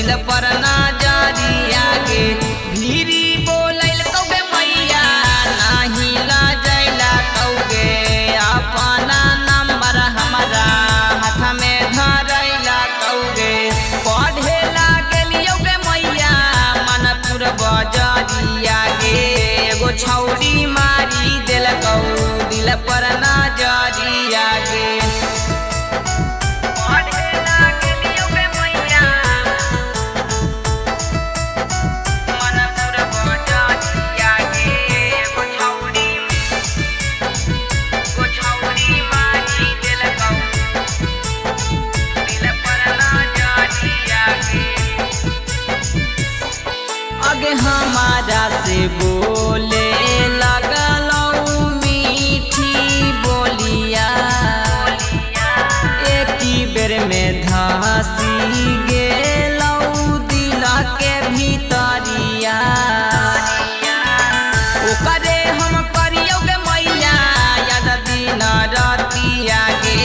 दिल पर नजरिया गे भीरी बोलैल कौगे मैया नाही ला जैला कौगे अपना नंबर हमारा हाथ में धरैला कौगे पढ़े लागलियो गे मैया मनपुर बजरिया गे एगो छौरी मारी दिल कौ दिल पर नजरिया गे आगे हमारा से बोले लगलौ मीठी बोलिया एक बेर में धसी गेलौ दिल के भीतरिया ओकरे हम करियो गे मैया याद दिन रतिया गे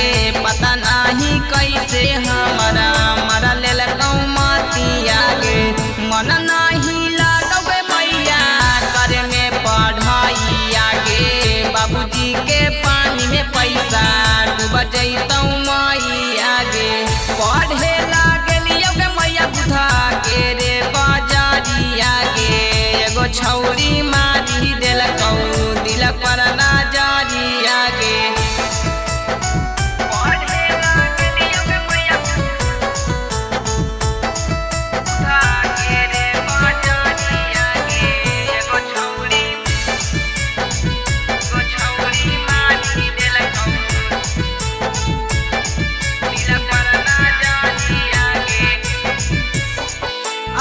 पता नहीं कैसे हमारा मरा लेल मतिया गे मन नहीं बाबूजी के पानी में पैसा डूब जैतौ मैया गे पढ़े लागलियो गे मैया बुधा के रे बजरिया गे एगो छौरी मारी दिल कौ दिल पर नजरिया गे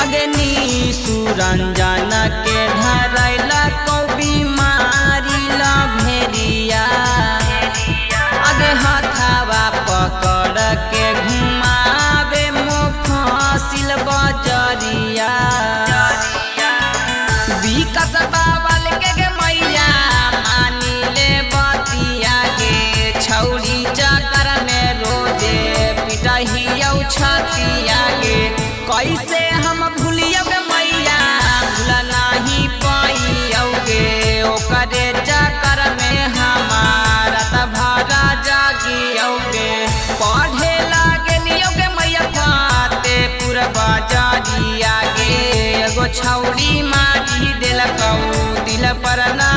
अगनी सुरंजन के धरैला को बीमारी ला भेरिया अगे हथावा पकड़ के घुमावे मुफासिल बजरिया विकास बाबल के मैया मानी ले बतिया गे छौरी चक्कर में रोजे पिटहियौ छतिया गे कैसे हम भूलियो गे मैया भूल नहीं पाइयो गे ओकरे चक्कर में हमारा त भरा जागियो गे पढ़े लागलियो गे मैया फतेहपुर बजरिया गे एगो छौरी मारी दिल कौ दिल पर ना